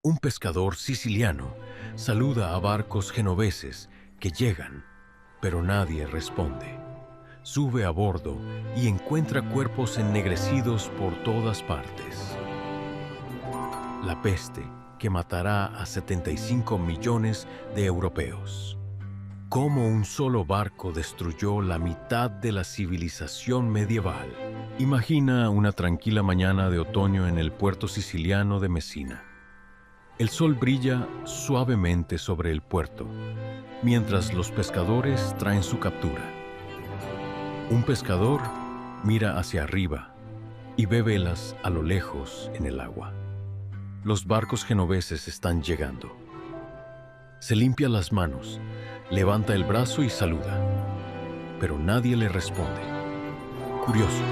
Un pescador siciliano saluda a barcos genoveses que llegan, pero nadie responde. Sube a bordo y encuentra cuerpos ennegrecidos por todas partes. La peste que matará a 75 millones de europeos. Cómo un solo barco destruyó la mitad de la civilización medieval. Imagina una tranquila mañana de otoño en el puerto siciliano de Messina. El sol brilla suavemente sobre el puerto, mientras los pescadores traen su captura. Un pescador mira hacia arriba y ve velas a lo lejos en el agua. Los barcos genoveses están llegando. Se limpia las manos, levanta el brazo y saluda, pero nadie le responde. Curioso,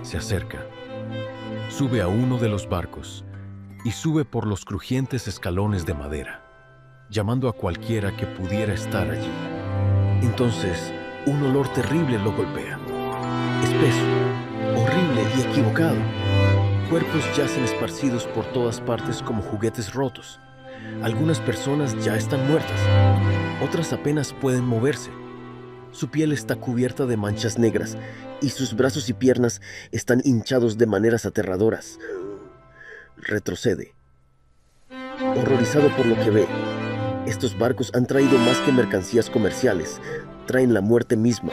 se acerca, sube a uno de los barcos y sube por los crujientes escalones de madera, llamando a cualquiera que pudiera estar allí. Entonces, un olor terrible lo golpea. Espeso, horrible y equivocado. Cuerpos yacen esparcidos por todas partes como juguetes rotos. Algunas personas ya están muertas, otras apenas pueden moverse. Su piel está cubierta de manchas negras y sus brazos y piernas están hinchados de maneras aterradoras. Retrocede, horrorizado por lo que ve. Estos barcos han traído más que mercancías comerciales, traen la muerte misma.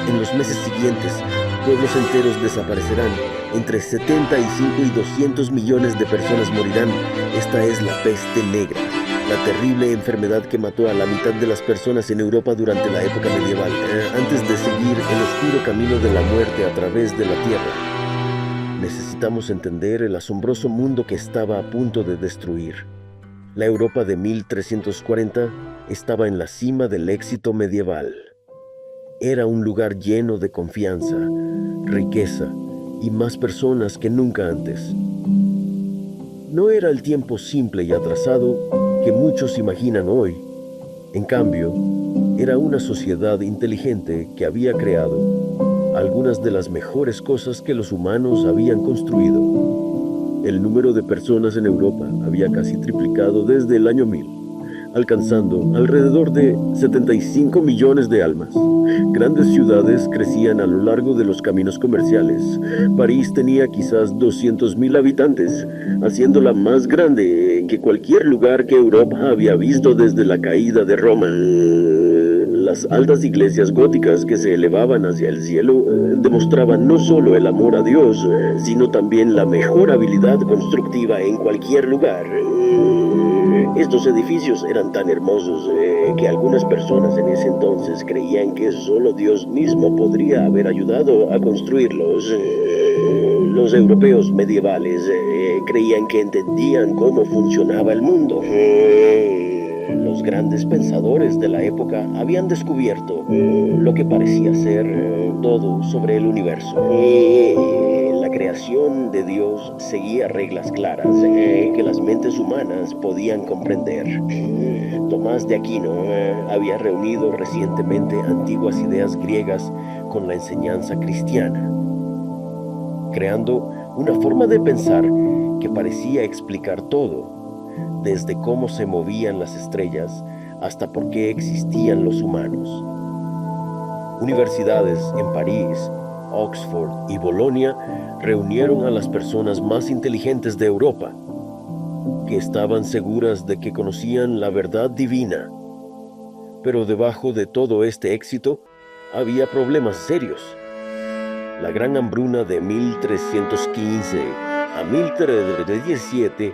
En los meses siguientes, pueblos enteros desaparecerán. Entre 75 y 200 millones de personas morirán. Esta es la peste negra, la terrible enfermedad que mató a la mitad de las personas en Europa durante la época medieval, antes de seguir el oscuro camino de la muerte a través de la tierra. Necesitamos entender el asombroso mundo que estaba a punto de destruir. La Europa de 1340 estaba en la cima del éxito medieval. Era un lugar lleno de confianza, riqueza y más personas que nunca antes. No era el tiempo simple y atrasado que muchos imaginan hoy. En cambio, era una sociedad inteligente que había creado algunas de las mejores cosas que los humanos habían construido. El número de personas en Europa había casi triplicado desde el año 1000, alcanzando alrededor de 75 millones de almas. Grandes ciudades crecían a lo largo de los caminos comerciales. París tenía quizás 200.000 habitantes, haciéndola más grande que cualquier lugar que Europa había visto desde la caída de Roma. Las altas iglesias góticas que se elevaban hacia el cielo demostraban no solo el amor a Dios, sino también la mejor habilidad constructiva en cualquier lugar. Estos edificios eran tan hermosos que algunas personas en ese entonces creían que solo Dios mismo podría haber ayudado a construirlos. Los europeos medievales creían que entendían cómo funcionaba el mundo. Los grandes pensadores de la época habían descubierto lo que parecía ser todo sobre el universo. La creación de Dios seguía reglas claras que las mentes humanas podían comprender. Tomás de Aquino había reunido recientemente antiguas ideas griegas con la enseñanza cristiana, creando una forma de pensar que parecía explicar todo, desde cómo se movían las estrellas hasta por qué existían los humanos. Universidades en París, Oxford y Bolonia reunieron a las personas más inteligentes de Europa, que estaban seguras de que conocían la verdad divina. Pero debajo de todo este éxito había problemas serios. La gran hambruna de 1315 a 1317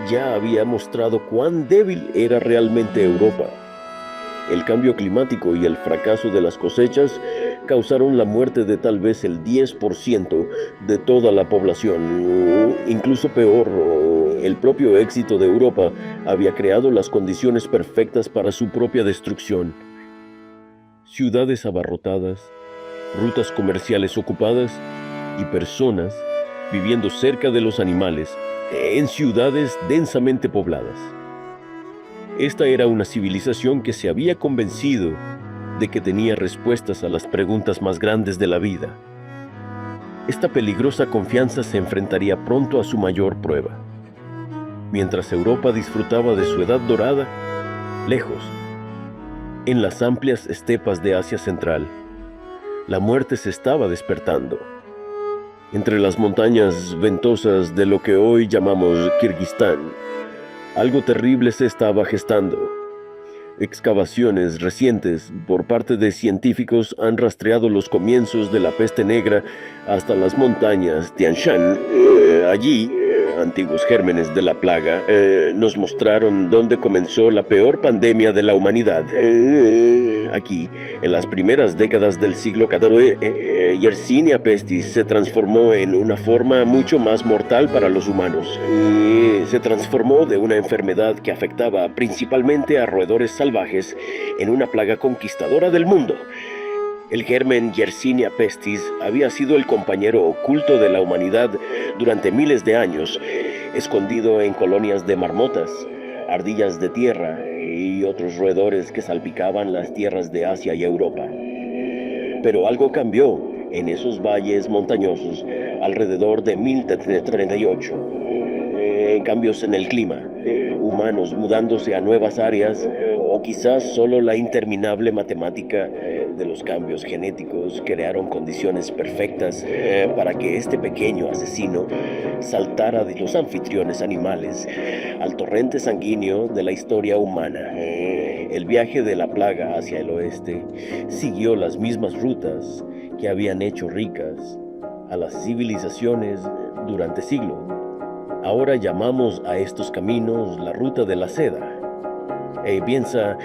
ya había mostrado cuán débil era realmente Europa. El cambio climático y el fracaso de las cosechas causaron la muerte de tal vez el 10% de toda la población. Incluso peor, el propio éxito de Europa había creado las condiciones perfectas para su propia destrucción. Ciudades abarrotadas, rutas comerciales ocupadas y personas viviendo cerca de los animales en ciudades densamente pobladas. Esta era una civilización que se había convencido de que tenía respuestas a las preguntas más grandes de la vida. Esta peligrosa confianza se enfrentaría pronto a su mayor prueba. Mientras Europa disfrutaba de su edad dorada, lejos, en las amplias estepas de Asia Central, la muerte se estaba despertando. Entre las montañas ventosas de lo que hoy llamamos Kirguistán, algo terrible se estaba gestando. Excavaciones recientes por parte de científicos han rastreado los comienzos de la peste negra hasta las montañas Tian Shan. Allí, antiguos gérmenes de la plaga nos mostraron dónde comenzó la peor pandemia de la humanidad. Aquí, en las primeras décadas del siglo XIV, Yersinia pestis se transformó en una forma mucho más mortal para los humanos. Se transformó de una enfermedad que afectaba principalmente a roedores salvajes en una plaga conquistadora del mundo. El germen Yersinia pestis había sido el compañero oculto de la humanidad durante miles de años, escondido en colonias de marmotas, ardillas de tierra y otros roedores que salpicaban las tierras de Asia y Europa. Pero algo cambió en esos valles montañosos alrededor de 1038. Cambios en el clima, humanos mudándose a nuevas áreas, o quizás solo la interminable matemática de los cambios genéticos crearon condiciones perfectas para que este pequeño asesino saltara de los anfitriones animales al torrente sanguíneo de la historia humana. El viaje de la plaga hacia el oeste siguió las mismas rutas que habían hecho ricas a las civilizaciones durante siglos. Ahora llamamos a estos caminos la ruta de la seda. Piensa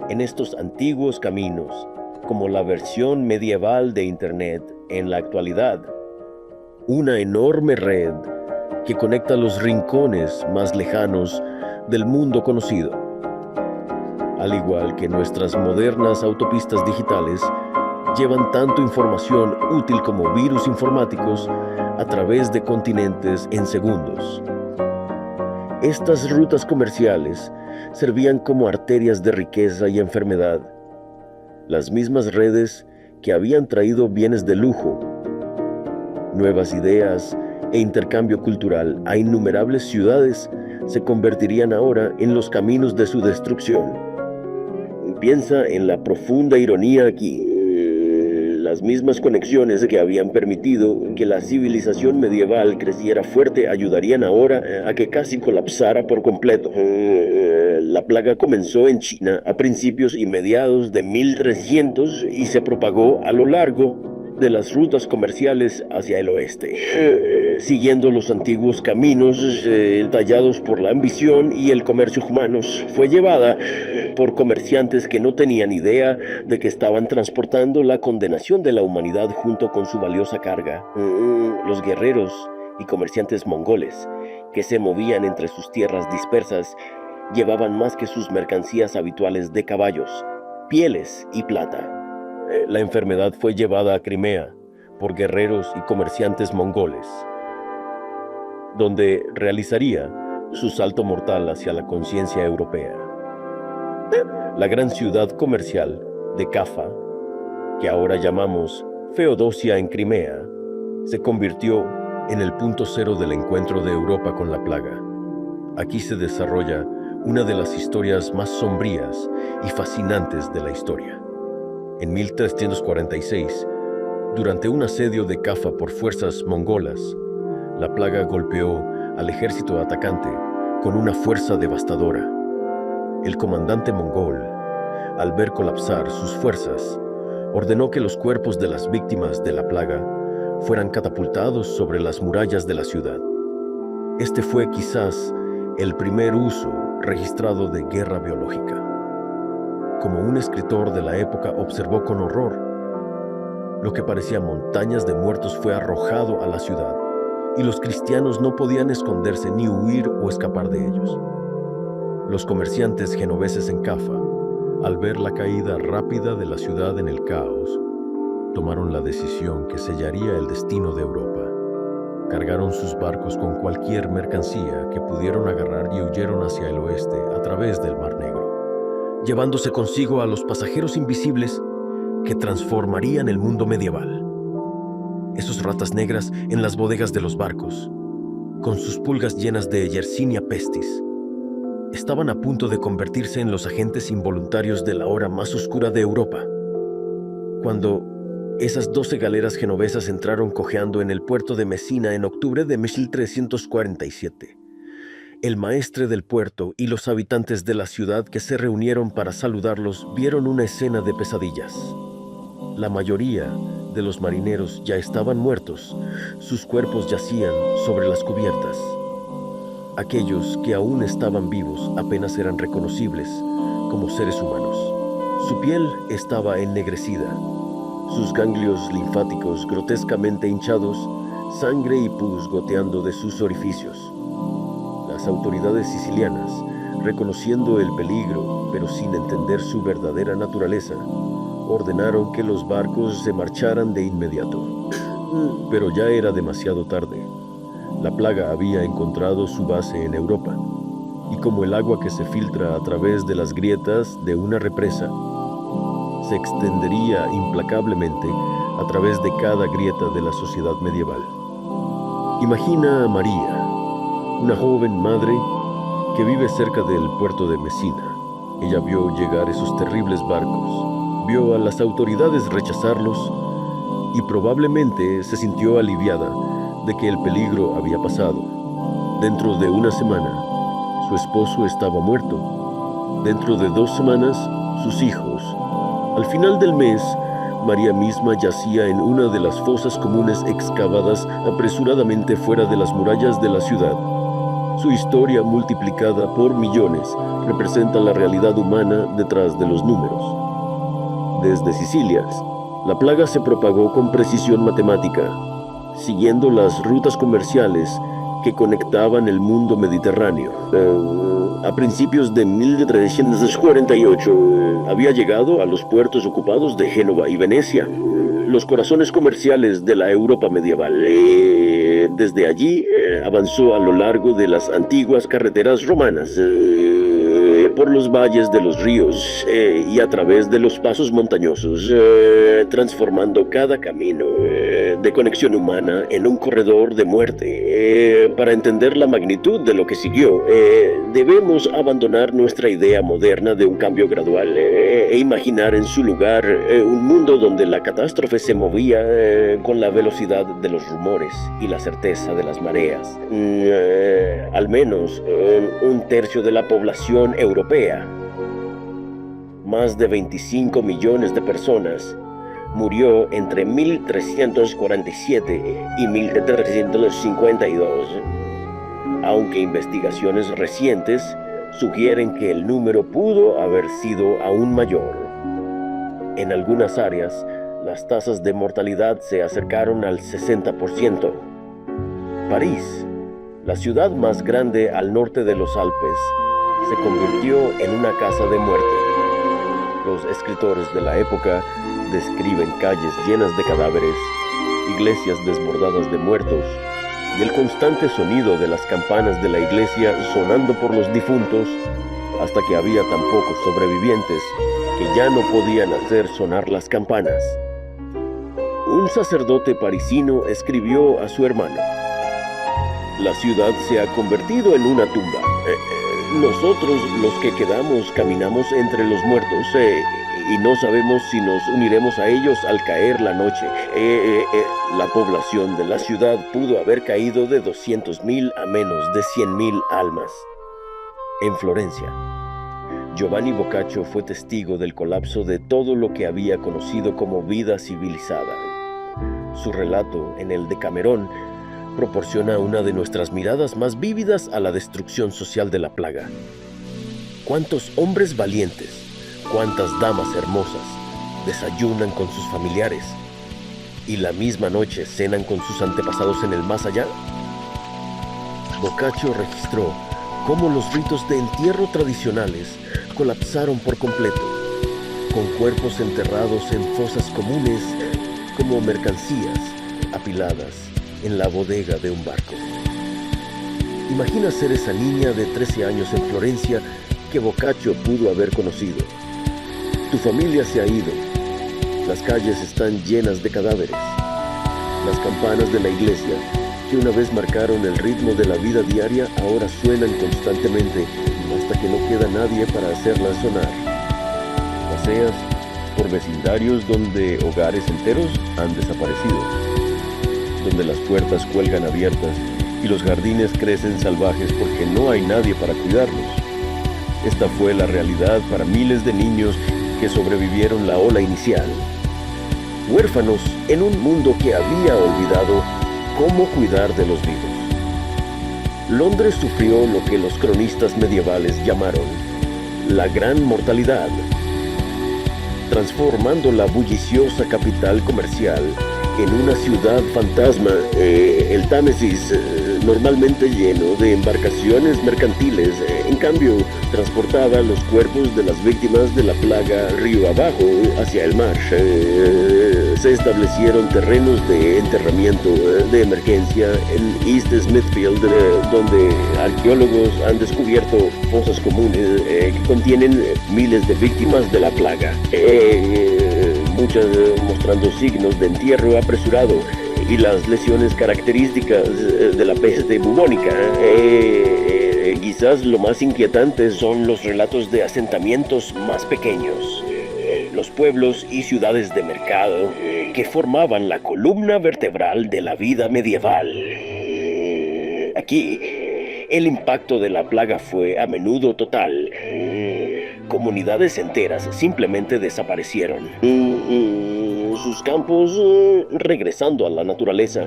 en estos antiguos caminos como la versión medieval de Internet en la actualidad. Una enorme red que conecta los rincones más lejanos del mundo conocido. Al igual que nuestras modernas autopistas digitales, llevan tanto información útil como virus informáticos a través de continentes en segundos. Estas rutas comerciales servían como arterias de riqueza y enfermedad, las mismas redes que habían traído bienes de lujo, nuevas ideas e intercambio cultural a innumerables ciudades se convertirían ahora en los caminos de su destrucción. Piensa en la profunda ironía aquí. Las mismas conexiones que habían permitido que la civilización medieval creciera fuerte ayudarían ahora a que casi colapsara por completo. La plaga comenzó en China a principios y mediados de 1300 y se propagó a lo largo de las rutas comerciales hacia el oeste, siguiendo los antiguos caminos tallados por la ambición y el comercio humanos. Fue llevada por comerciantes que no tenían idea de que estaban transportando la condenación de la humanidad junto con su valiosa carga. Los guerreros y comerciantes mongoles que se movían entre sus tierras dispersas llevaban más que sus mercancías habituales de caballos, pieles y plata. La enfermedad fue llevada a Crimea por guerreros y comerciantes mongoles, donde realizaría su salto mortal hacia la conciencia europea. La gran ciudad comercial de Cafa, que ahora llamamos Feodosia en Crimea, se convirtió en el punto cero del encuentro de Europa con la plaga. Aquí se desarrolla una de las historias más sombrías y fascinantes de la historia. En 1346, durante un asedio de Cafa por fuerzas mongolas, la plaga golpeó al ejército atacante con una fuerza devastadora. El comandante mongol, al ver colapsar sus fuerzas, ordenó que los cuerpos de las víctimas de la plaga fueran catapultados sobre las murallas de la ciudad. Este fue quizás el primer uso registrado de guerra biológica. Como un escritor de la época observó con horror, lo que parecía montañas de muertos fue arrojado a la ciudad, y los cristianos no podían esconderse ni huir o escapar de ellos. Los comerciantes genoveses en Cafa, al ver la caída rápida de la ciudad en el caos, tomaron la decisión que sellaría el destino de Europa. Cargaron sus barcos con cualquier mercancía que pudieron agarrar y huyeron hacia el oeste a través del Mar Negro, llevándose consigo a los pasajeros invisibles que transformarían el mundo medieval. Esos ratas negras en las bodegas de los barcos, con sus pulgas llenas de Yersinia pestis. Estaban a punto de convertirse en los agentes involuntarios de la hora más oscura de Europa, cuando esas 12 galeras genovesas entraron cojeando en el puerto de Messina en octubre de 1347. El maestre del puerto y los habitantes de la ciudad que se reunieron para saludarlos vieron una escena de pesadillas. La mayoría de los marineros ya estaban muertos, sus cuerpos yacían sobre las cubiertas. Aquellos que aún estaban vivos apenas eran reconocibles como seres humanos. Su piel estaba ennegrecida, sus ganglios linfáticos grotescamente hinchados, sangre y pus goteando de sus orificios. Las autoridades sicilianas, reconociendo el peligro, pero sin entender su verdadera naturaleza, ordenaron que los barcos se marcharan de inmediato. Pero ya era demasiado tarde. La plaga había encontrado su base en Europa, y como el agua que se filtra a través de las grietas de una represa, se extendería implacablemente a través de cada grieta de la sociedad medieval. Imagina a María, una joven madre que vive cerca del puerto de Messina. Ella vio llegar esos terribles barcos, vio a las autoridades rechazarlos y probablemente se sintió aliviada de que el peligro había pasado. Dentro de una semana, su esposo estaba muerto. Dentro de 2 semanas, sus hijos. Al final del mes, María misma yacía en una de las fosas comunes excavadas apresuradamente fuera de las murallas de la ciudad. Su historia, multiplicada por millones, representa la realidad humana detrás de los números. Desde Sicilia, la plaga se propagó con precisión matemática, siguiendo las rutas comerciales que conectaban el mundo mediterráneo. A principios de 1348 había llegado a los puertos ocupados de Génova y Venecia, los corazones comerciales de la Europa medieval. Desde allí avanzó a lo largo de las antiguas carreteras romanas, por los valles de los ríos y a través de los pasos montañosos, transformando cada camino de conexión humana en un corredor de muerte. Para entender la magnitud de lo que siguió, debemos abandonar nuestra idea moderna de un cambio gradual e imaginar en su lugar un mundo donde la catástrofe se movía con la velocidad de los rumores y la certeza de las mareas. Al menos 1/3 de la población europea, más de 25 millones de personas, murió entre 1347 y 1352, aunque investigaciones recientes sugieren que el número pudo haber sido aún mayor. En algunas áreas, las tasas de mortalidad se acercaron al 60%. París, la ciudad más grande al norte de los Alpes, se convirtió en una casa de muerte. Los escritores de la época describen calles llenas de cadáveres, iglesias desbordadas de muertos y el constante sonido de las campanas de la iglesia sonando por los difuntos, hasta que había tan pocos sobrevivientes que ya no podían hacer sonar las campanas. Un sacerdote parisino escribió a su hermano: "La ciudad se ha convertido en una tumba. Nosotros, los que quedamos, caminamos entre los muertos y no sabemos si nos uniremos a ellos al caer la noche". La población de la ciudad pudo haber caído de 200.000 a menos de 100.000 almas. En Florencia, Giovanni Boccaccio fue testigo del colapso de todo lo que había conocido como vida civilizada. Su relato en el Decamerón proporciona una de nuestras miradas más vívidas a la destrucción social de la plaga. ¿Cuántos hombres valientes, cuántas damas hermosas desayunan con sus familiares y la misma noche cenan con sus antepasados en el más allá? Boccaccio registró cómo los ritos de entierro tradicionales colapsaron por completo, con cuerpos enterrados en fosas comunes como mercancías apiladas en la bodega de un barco. Imagina ser esa niña de 13 años en Florencia que Boccaccio pudo haber conocido. Tu familia se ha ido. Las calles están llenas de cadáveres. Las campanas de la iglesia que una vez marcaron el ritmo de la vida diaria ahora suenan constantemente hasta que no queda nadie para hacerlas sonar. Paseas por vecindarios donde hogares enteros han desaparecido, donde las puertas cuelgan abiertas y los jardines crecen salvajes porque no hay nadie para cuidarlos. Esta fue la realidad para miles de niños que sobrevivieron la ola inicial. Huérfanos en un mundo que había olvidado cómo cuidar de los vivos. Londres sufrió lo que los cronistas medievales llamaron la gran mortalidad, transformando la bulliciosa capital comercial en una ciudad fantasma. El Támesis, normalmente lleno de embarcaciones mercantiles, en cambio, transportaba los cuerpos de las víctimas de la plaga río abajo hacia el mar. Se establecieron terrenos de enterramiento de emergencia en East Smithfield, donde arqueólogos han descubierto fosas comunes que contienen miles de víctimas de la plaga. Muchas mostrando signos de entierro apresurado y las lesiones características de la peste bubónica. Quizás lo más inquietante son los relatos de asentamientos más pequeños, los pueblos y ciudades de mercado que formaban la columna vertebral de la vida medieval. Aquí, el impacto de la plaga fue a menudo total. Comunidades enteras simplemente desaparecieron. Sus campos regresando a la naturaleza,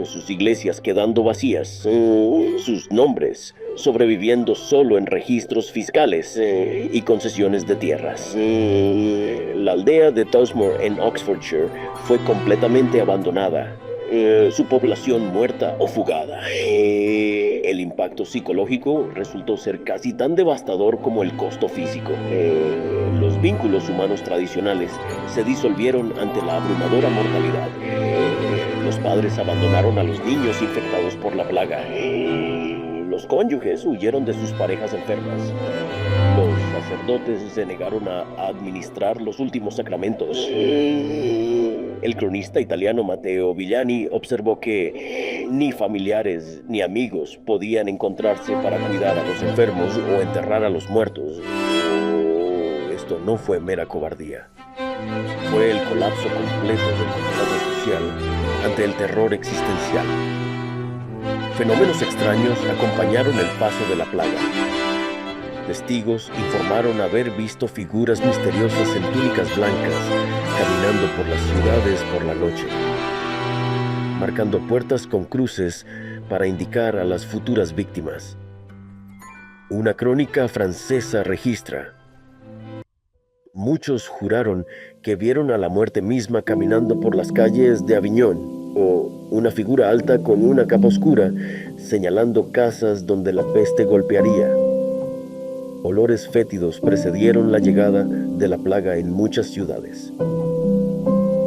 sus iglesias quedando vacías, sus nombres sobreviviendo solo en registros fiscales y concesiones de tierras. La aldea de Tusmore en Oxfordshire fue completamente abandonada, su población muerta o fugada. El impacto psicológico resultó ser casi tan devastador como el costo físico. Los vínculos humanos tradicionales se disolvieron ante la abrumadora mortalidad. Los padres abandonaron a los niños infectados por la plaga. Los cónyuges huyeron de sus parejas enfermas. Los sacerdotes se negaron a administrar los últimos sacramentos. El cronista italiano Matteo Villani observó que ni familiares ni amigos podían encontrarse para cuidar a los enfermos o enterrar a los muertos. Esto no fue mera cobardía. Fue el colapso completo del contrato social ante el terror existencial. Fenómenos extraños acompañaron el paso de la plaga. Testigos informaron haber visto figuras misteriosas en túnicas blancas caminando por las ciudades por la noche, marcando puertas con cruces para indicar a las futuras víctimas. Una crónica francesa registra: muchos juraron que vieron a la muerte misma caminando por las calles de Aviñón, o una figura alta con una capa oscura señalando casas donde la peste golpearía. Olores fétidos precedieron la llegada de la plaga en muchas ciudades.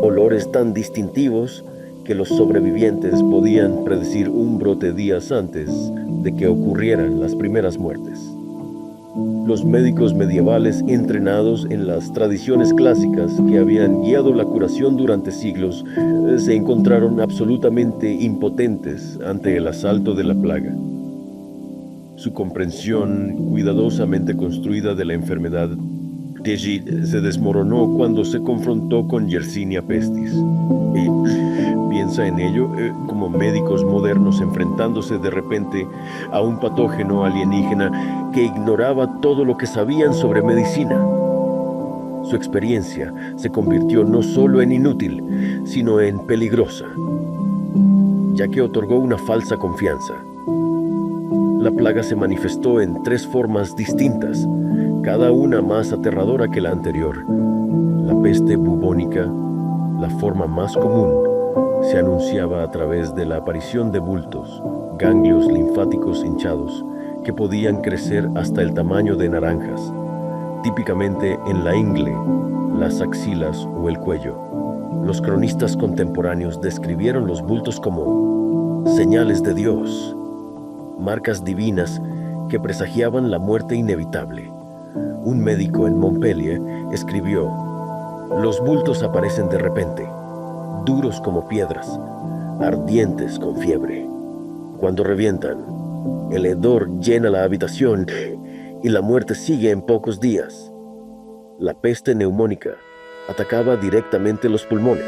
Olores tan distintivos que los sobrevivientes podían predecir un brote días antes de que ocurrieran las primeras muertes. Los médicos medievales entrenados en las tradiciones clásicas que habían guiado la curación durante siglos se encontraron absolutamente impotentes ante el asalto de la plaga. Su comprensión cuidadosamente construida de la enfermedad se desmoronó cuando se confrontó con Yersinia pestis. Y piensa en ello como médicos modernos enfrentándose de repente a un patógeno alienígena que ignoraba todo lo que sabían sobre medicina. Su experiencia se convirtió no solo en inútil, sino en peligrosa, ya que otorgó una falsa confianza. La plaga se manifestó en 3 formas distintas, cada una más aterradora que la anterior. La peste bubónica, la forma más común, se anunciaba a través de la aparición de bultos, ganglios linfáticos hinchados, que podían crecer hasta el tamaño de naranjas, típicamente en la ingle, las axilas o el cuello. Los cronistas contemporáneos describieron los bultos como señales de Dios, marcas divinas que presagiaban la muerte inevitable. Un médico en Montpellier escribió: los bultos aparecen de repente, duros como piedras, ardientes con fiebre. Cuando revientan, el hedor llena la habitación y la muerte sigue en pocos días. La peste neumónica atacaba directamente los pulmones,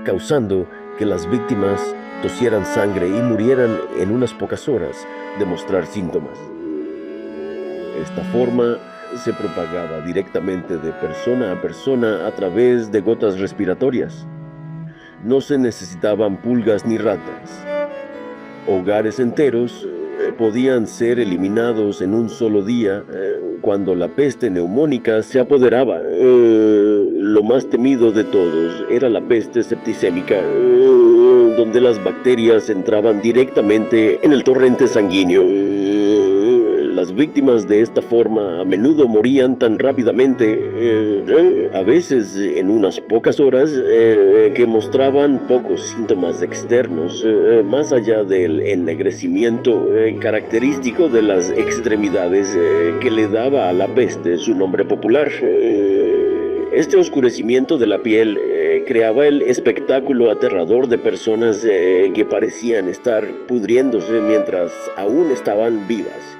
causando que las víctimas tosieran sangre y murieran en unas pocas horas de mostrar síntomas. Esta forma se propagaba directamente de persona a persona a través de gotas respiratorias. No se necesitaban pulgas ni ratas. Hogares enteros podían ser eliminados en un solo día cuando la peste neumónica se apoderaba. Lo más temido de todos era la peste septicémica, donde las bacterias entraban directamente en el torrente sanguíneo. Las víctimas de esta forma a menudo morían tan rápidamente, a veces en unas pocas horas, que mostraban pocos síntomas externos, más allá del ennegrecimiento característico de las extremidades que le daba a la peste su nombre popular. Este oscurecimiento de la piel creaba el espectáculo aterrador de personas que parecían estar pudriéndose mientras aún estaban vivas.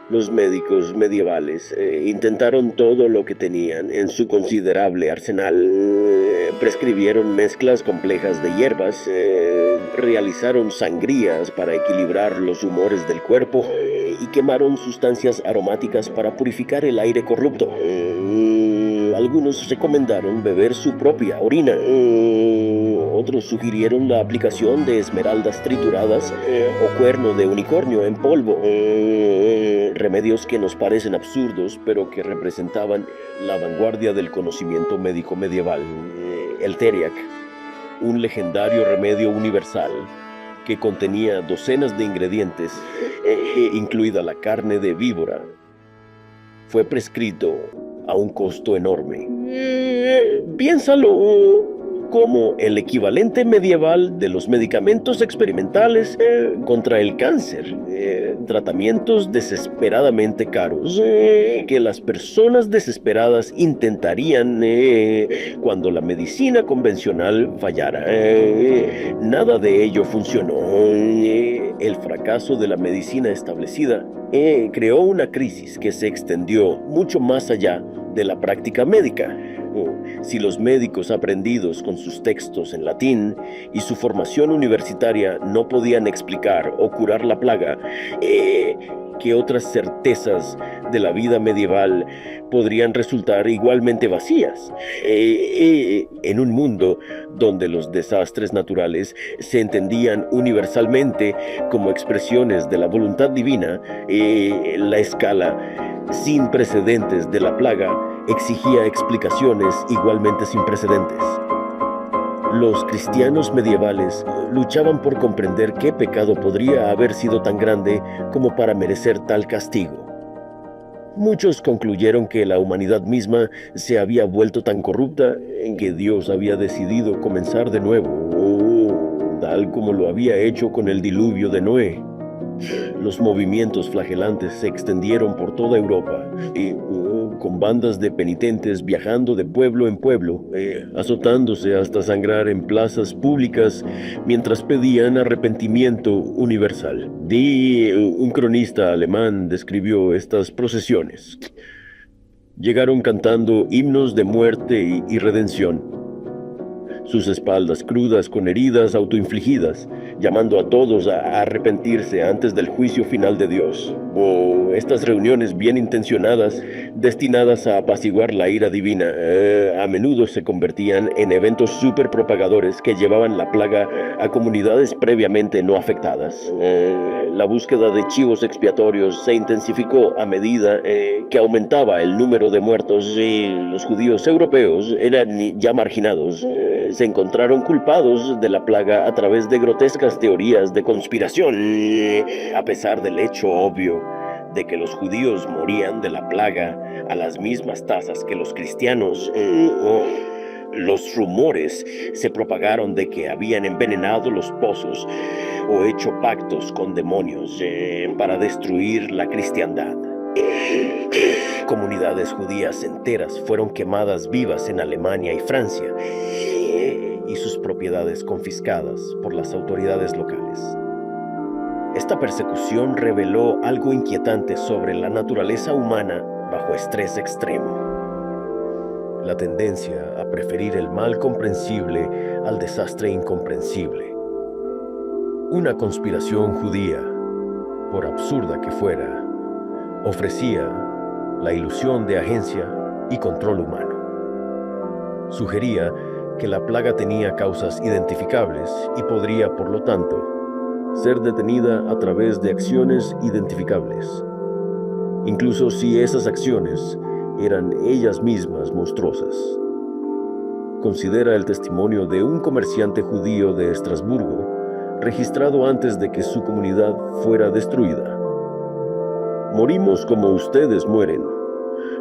Los médicos medievales intentaron todo lo que tenían en su considerable arsenal. Prescribieron mezclas complejas de hierbas, realizaron sangrías para equilibrar los humores del cuerpo y quemaron sustancias aromáticas para purificar el aire corrupto. Algunos recomendaron beber su propia orina. Otros sugirieron la aplicación de esmeraldas trituradas o cuerno de unicornio en polvo. Remedios que nos parecen absurdos, pero que representaban la vanguardia del conocimiento médico medieval. El Teriac, un legendario remedio universal que contenía docenas de ingredientes, incluida la carne de víbora, fue prescrito a un costo enorme. Piénsalo como el equivalente medieval de los medicamentos experimentales contra el cáncer, tratamientos desesperadamente caros que las personas desesperadas intentarían cuando la medicina convencional fallara. Nada de ello funcionó. El fracaso de la medicina establecida creó una crisis que se extendió mucho más allá de la práctica médica. Si los médicos aprendidos con sus textos en latín y su formación universitaria no podían explicar o curar la plaga, ¿qué otras certezas de la vida medieval podrían resultar igualmente vacías? En un mundo donde los desastres naturales se entendían universalmente como expresiones de la voluntad divina, la escala sin precedentes de la plaga exigía explicaciones igualmente sin precedentes. Los cristianos medievales luchaban por comprender qué pecado podría haber sido tan grande como para merecer tal castigo. Muchos concluyeron que la humanidad misma se había vuelto tan corrupta en que Dios había decidido comenzar de nuevo, tal como lo había hecho con el diluvio de Noé. Los movimientos flagelantes se extendieron por toda Europa, con bandas de penitentes viajando de pueblo en pueblo, azotándose hasta sangrar en plazas públicas mientras pedían arrepentimiento universal. Un cronista alemán describió estas procesiones. Llegaron cantando himnos de muerte y redención. Sus espaldas crudas con heridas autoinfligidas, llamando a todos a arrepentirse antes del juicio final de Dios. Estas reuniones bien intencionadas, destinadas a apaciguar la ira divina, a menudo se convertían en eventos superpropagadores que llevaban la plaga a comunidades previamente no afectadas. La búsqueda de chivos expiatorios se intensificó a medida que aumentaba el número de muertos y los judíos europeos eran ya marginados. Se encontraron culpados de la plaga a través de grotescas teorías de conspiración, a pesar del hecho obvio de que los judíos morían de la plaga a las mismas tasas que los cristianos. Los rumores se propagaron de que habían envenenado los pozos o hecho pactos con demonios para destruir la cristiandad. Comunidades judías enteras fueron quemadas vivas en Alemania y Francia y sus propiedades confiscadas por las autoridades locales. esta persecución reveló algo inquietante sobre la naturaleza humana bajo estrés extremo. La tendencia a preferir el mal comprensible al desastre incomprensible. Una conspiración judía, por absurda que fuera, ofrecía la ilusión de agencia y control humano. Sugería que la plaga tenía causas identificables y podría, por lo tanto, ser detenida a través de acciones identificables, incluso si esas acciones eran ellas mismas monstruosas. Considera el testimonio de un comerciante judío de Estrasburgo, registrado antes de que su comunidad fuera destruida. Morimos como ustedes mueren,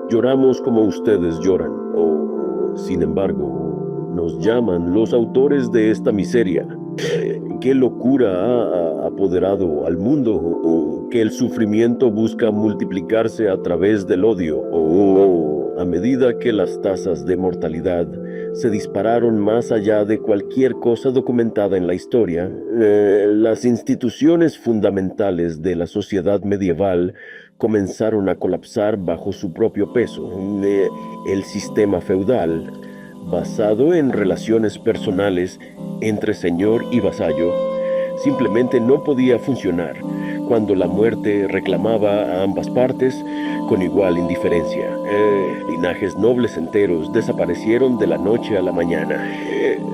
lloramos como ustedes lloran, sin embargo, nos llaman los autores de esta miseria. ¿Qué locura ha apoderado al mundo? Que el sufrimiento busca multiplicarse a través del odio. A medida que las tasas de mortalidad se dispararon más allá de cualquier cosa documentada en la historia, las instituciones fundamentales de la sociedad medieval comenzaron a colapsar bajo su propio peso. El sistema feudal, basado en relaciones personales entre señor y vasallo, simplemente no podía funcionar cuando la muerte reclamaba a ambas partes con igual indiferencia. Linajes nobles enteros desaparecieron de la noche a la mañana,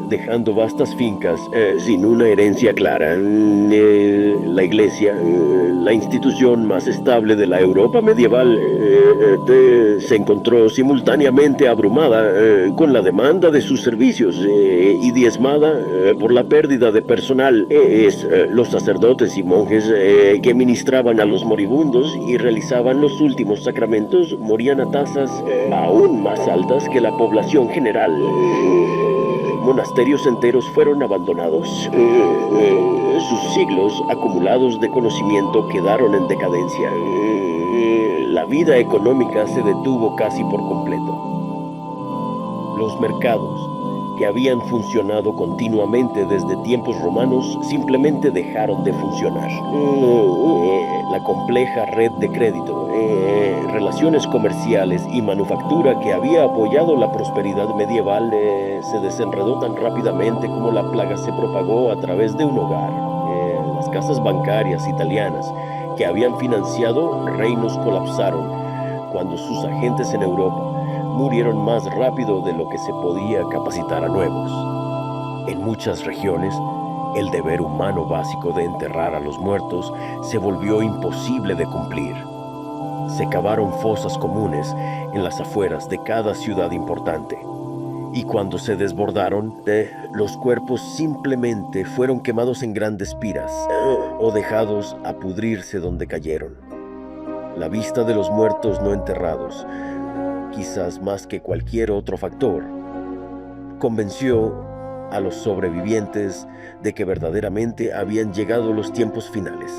dejando vastas fincas sin una herencia clara. La iglesia, la institución más estable de la Europa medieval, se encontró simultáneamente abrumada con la demanda de sus servicios y diezmada por la pérdida de personal. Los sacerdotes y monjes que ministraban a los moribundos y realizaban los últimos sacramentos morían a tasas aún más altas que la población general. Monasterios enteros fueron abandonados. Sus siglos acumulados de conocimiento quedaron en decadencia. La vida económica se detuvo casi por completo. Los mercados, que habían funcionado continuamente desde tiempos romanos, simplemente dejaron de funcionar. La compleja red de crédito, relaciones comerciales y manufactura que había apoyado la prosperidad medieval se desenredó tan rápidamente como la plaga se propagó a través de un hogar. Las casas bancarias italianas que habían financiado reinos colapsaron cuando sus agentes en Europa murieron más rápido de lo que se podía capacitar a nuevos. En muchas regiones, el deber humano básico de enterrar a los muertos se volvió imposible de cumplir. Se cavaron fosas comunes en las afueras de cada ciudad importante, y cuando se desbordaron, los cuerpos simplemente fueron quemados en grandes piras o dejados a pudrirse donde cayeron. La vista de los muertos no enterrados, quizás más que cualquier otro factor, convenció a los sobrevivientes de que verdaderamente habían llegado los tiempos finales.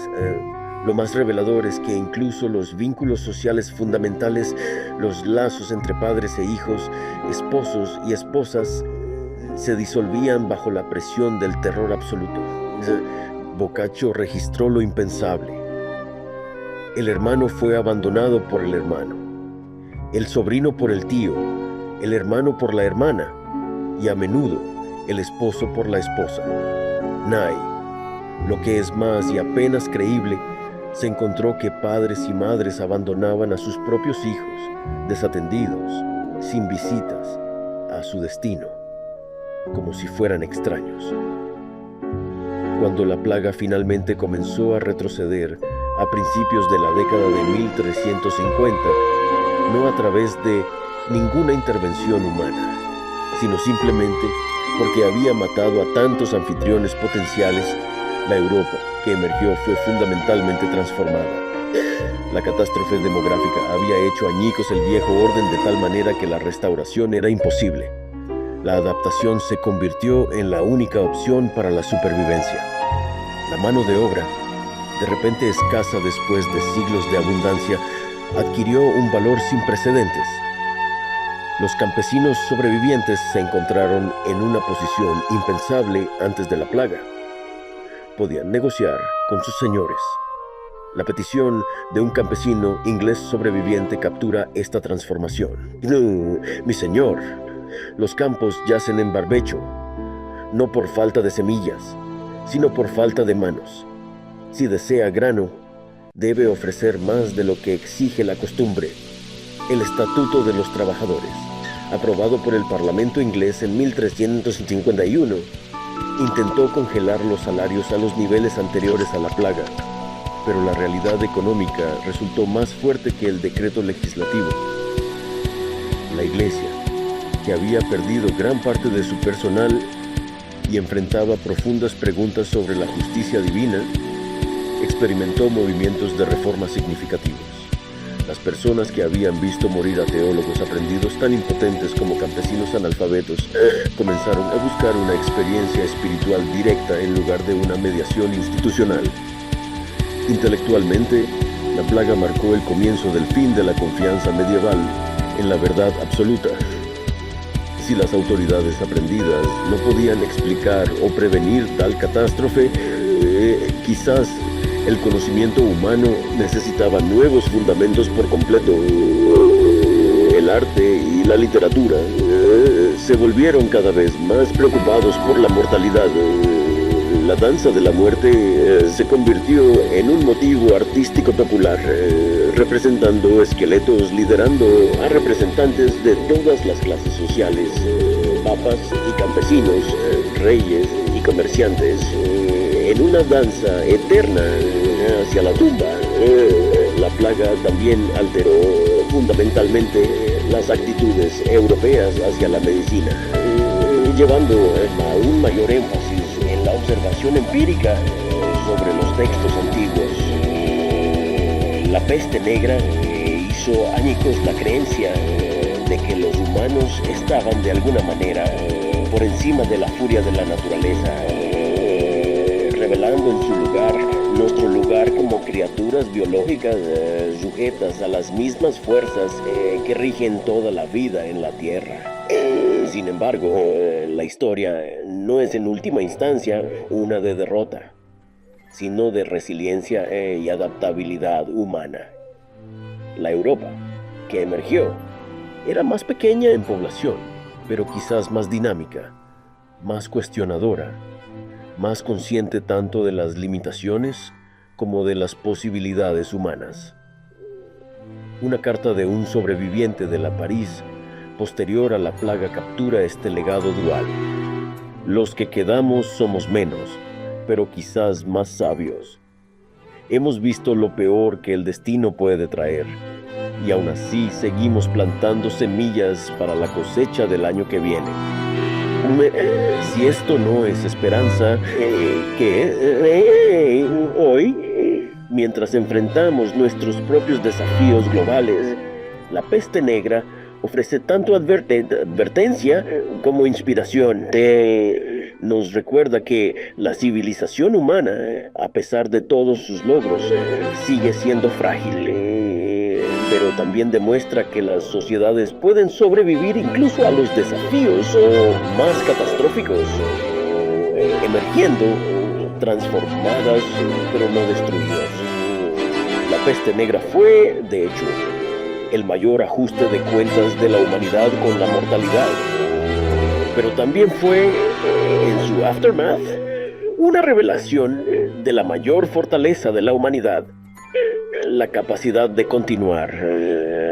Lo más revelador es que incluso los vínculos sociales fundamentales, los lazos entre padres e hijos, esposos y esposas, se disolvían bajo la presión del terror absoluto. Boccaccio registró lo impensable. El hermano fue abandonado por el hermano, el sobrino por el tío, el hermano por la hermana y a menudo el esposo por la esposa. Nay, lo que es más y apenas creíble, se encontró que padres y madres abandonaban a sus propios hijos, desatendidos, sin visitas, a su destino, como si fueran extraños. Cuando la plaga finalmente comenzó a retroceder a principios de la década de 1350, no a través de ninguna intervención humana, sino simplemente porque había matado a tantos anfitriones potenciales, la Europa que emergió fue fundamentalmente transformada. La catástrofe demográfica había hecho añicos el viejo orden de tal manera que la restauración era imposible. La adaptación se convirtió en la única opción para la supervivencia. La mano de obra, de repente escasa después de siglos de abundancia, adquirió un valor sin precedentes. Los campesinos sobrevivientes se encontraron en una posición impensable antes de la plaga. Podían negociar con sus señores, La petición de un campesino inglés sobreviviente captura esta transformación. No, mi señor, los campos yacen en barbecho, no por falta de semillas, sino por falta de manos. Si desea grano, debe ofrecer más de lo que exige la costumbre. El Estatuto de los Trabajadores, aprobado por el Parlamento inglés en 1351, intentó congelar los salarios a los niveles anteriores a la plaga, pero la realidad económica resultó más fuerte que el decreto legislativo. La Iglesia, que había perdido gran parte de su personal y enfrentaba profundas preguntas sobre la justicia divina, experimentó movimientos de reforma significativos. Las personas que habían visto morir a teólogos aprendidos tan impotentes como campesinos analfabetos comenzaron a buscar una experiencia espiritual directa en lugar de una mediación institucional. Intelectualmente, la plaga marcó el comienzo del fin de la confianza medieval en la verdad absoluta. Si las autoridades aprendidas no podían explicar o prevenir tal catástrofe, quizás el conocimiento humano necesitaba nuevos fundamentos por completo. El arte y la literatura se volvieron cada vez más preocupados por la mortalidad. La danza de la muerte se convirtió en un motivo artístico popular, representando esqueletos, liderando a representantes de todas las clases sociales, papas y campesinos, reyes y comerciantes, en una danza eterna hacia la tumba. La plaga también alteró fundamentalmente las actitudes europeas hacia la medicina, llevando a un mayor énfasis en la observación empírica sobre los textos antiguos. La peste negra hizo añicos la creencia de que los humanos estaban de alguna manera por encima de la furia de la naturaleza, revelando en su lugar nuestro lugar como criaturas biológicas sujetas a las mismas fuerzas que rigen toda la vida en la Tierra. Sin embargo, la historia no es en última instancia una de derrota, sino de resiliencia y adaptabilidad humana. La Europa, que emergió, era más pequeña en población, pero quizás más dinámica, más cuestionadora, más consciente tanto de las limitaciones como de las posibilidades humanas. Una carta de un sobreviviente de la París posterior a la plaga captura este legado dual. Los que quedamos somos menos, pero quizás más sabios. Hemos visto lo peor que el destino puede traer, y aún así seguimos plantando semillas para la cosecha del año que viene. Si esto no es esperanza, ¿qué? Hoy, mientras enfrentamos nuestros propios desafíos globales, la peste negra ofrece tanto advertencia como inspiración. Nos recuerda que la civilización humana, a pesar de todos sus logros, sigue siendo frágil. Pero también demuestra que las sociedades pueden sobrevivir incluso a los desafíos más catastróficos, emergiendo transformadas pero no destruidas. La peste negra fue, de hecho, el mayor ajuste de cuentas de la humanidad con la mortalidad, pero también fue, en su aftermath, una revelación de la mayor fortaleza de la humanidad, la capacidad de continuar,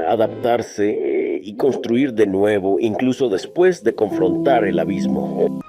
adaptarse y construir de nuevo, incluso después de confrontar el abismo.